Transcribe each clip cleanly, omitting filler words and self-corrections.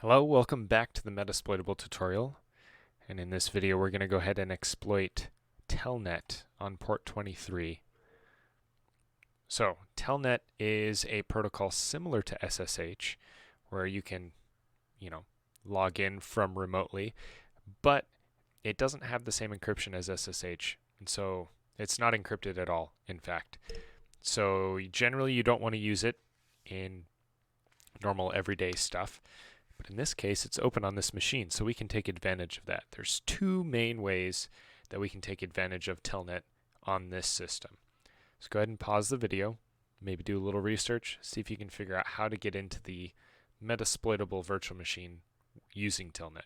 Hello, welcome back to the Metasploitable tutorial. And in this video we're going to go ahead and exploit Telnet on port 23. So Telnet is a protocol similar to SSH where you can, log in from remotely, but it doesn't have the same encryption as SSH. And so it's not encrypted at all, in fact. So generally you don't want to use it in normal everyday stuff. But in this case, it's open on this machine, so we can take advantage of that. There's two main ways that we can take advantage of Telnet on this system. So go ahead and pause the video, maybe do a little research, see if you can figure out how to get into the Metasploitable virtual machine using Telnet.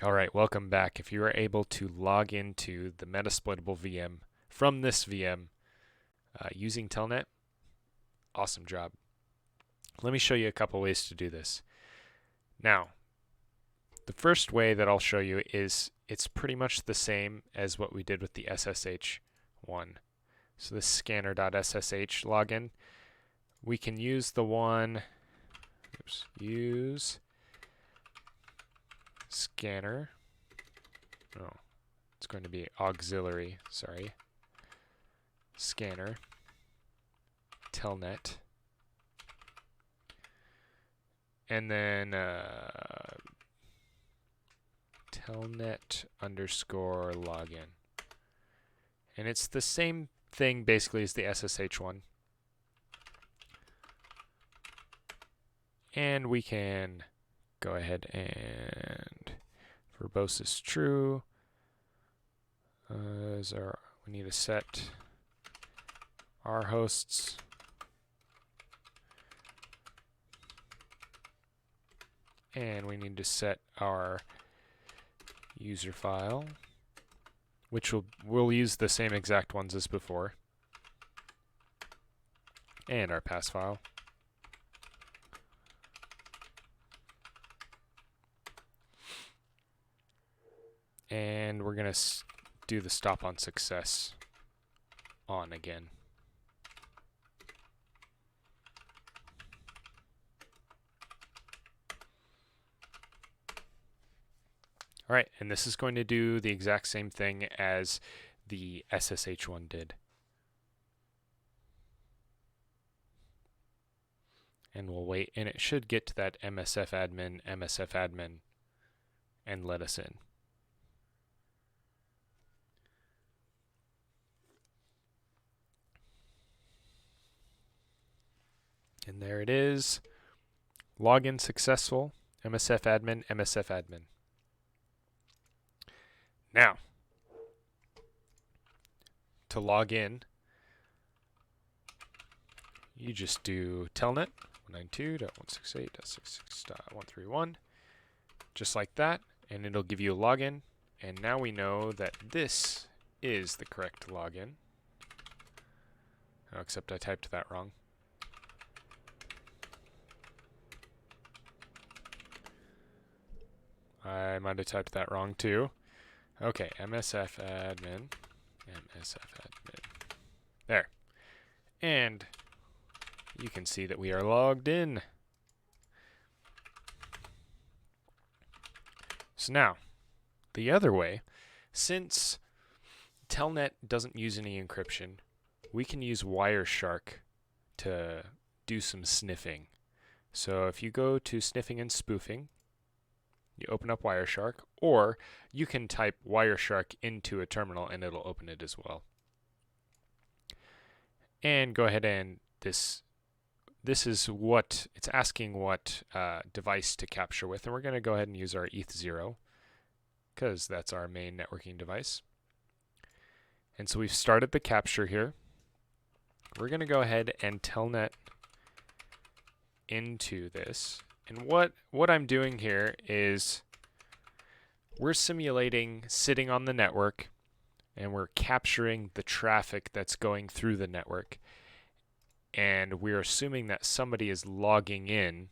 Alright, welcome back. If you are able to log into the Metasploitable VM from this VM, using Telnet, awesome job. Let me show you a couple ways to do this. Now, the first way that I'll show you is it's pretty much the same as what we did with the SSH one. So this scanner.ssh login, we can use the one, use scanner, it's going to be auxiliary, sorry. Scanner, Telnet, and then Telnet underscore login. And it's the same thing basically as the SSH one. And we can go ahead and verbose is true. We need to set our hosts and we need to set our user file, which we'll use the same exact ones as before, and our pass file. And we're going to do the stop on success on again. All right, and this is going to do the exact same thing as the SSH one did. And we'll wait, and it should get to that MSF admin, and let us in. And there it is. Login successful. MSF admin. Now, to log in, you just do telnet 192.168.66.131, just like that, and it'll give you a login. And now we know that this is the correct login. Oh, except I typed that wrong. I might have typed that wrong too. Okay, MSF admin. There. And you can see that we are logged in. So now, the other way, since Telnet doesn't use any encryption, we can use Wireshark to do some sniffing. So if you go to sniffing and spoofing, you open up Wireshark, or you can type Wireshark into a terminal and it'll open it as well. And go ahead and this is what it's asking, what device to capture with, and we're going to go ahead and use our ETH0 because that's our main networking device. And so we've started the capture here. We're going to go ahead and telnet into this. And what I'm doing here is we're simulating sitting on the network, and we're capturing the traffic that's going through the network. And we're assuming that somebody is logging in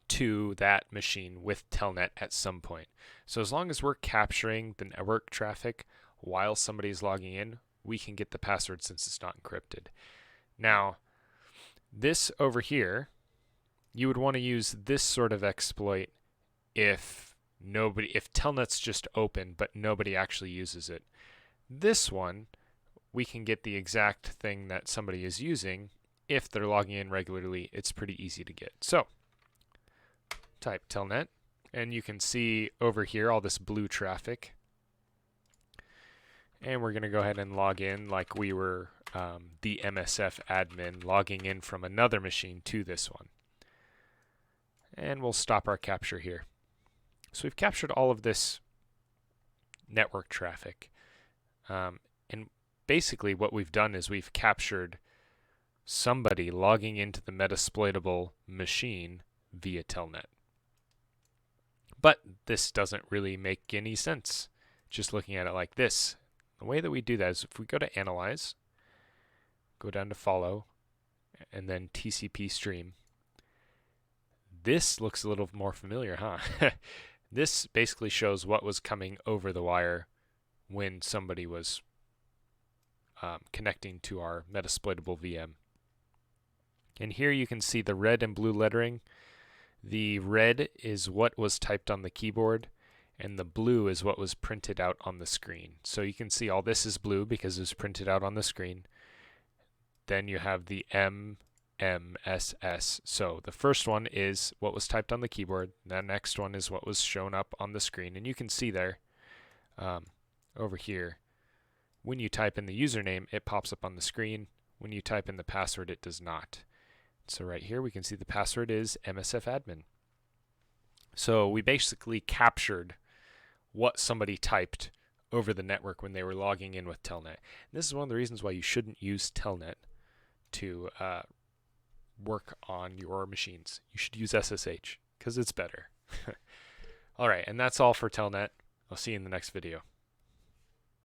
to that machine with Telnet at some point. So as long as we're capturing the network traffic while somebody's logging in, we can get the password since it's not encrypted. Now, this over here, you would want to use this sort of exploit if Telnet's just open but nobody actually uses it. This one, we can get the exact thing that somebody is using if they're logging in regularly. It's pretty easy to get. So type telnet, and you can see over here all this blue traffic. And we're going to go ahead and log in like we were the MSF admin logging in from another machine to this one. And we'll stop our capture here. So we've captured all of this network traffic. And basically what we've done is we've captured somebody logging into the Metasploitable machine via Telnet. But this doesn't really make any sense just looking at it like this. The way that we do that is if we go to Analyze, go down to Follow, and then TCP Stream. This looks a little more familiar, huh? This basically shows what was coming over the wire when somebody was connecting to our Metasploitable VM. And here you can see the red and blue lettering. The red is what was typed on the keyboard, and the blue is what was printed out on the screen. So you can see all this is blue because it was printed out on the screen. Then you have the MMSS. So the first one is what was typed on the keyboard. The next one is what was shown up on the screen. And you can see there, over here, when you type in the username, it pops up on the screen. When you type in the password, it does not. So right here, we can see the password is MSFadmin. So we basically captured what somebody typed over the network when they were logging in with Telnet. And this is one of the reasons why you shouldn't use Telnet to work on your machines. You should use SSH because it's better. All right, and that's all for Telnet. I'll see you in the next video.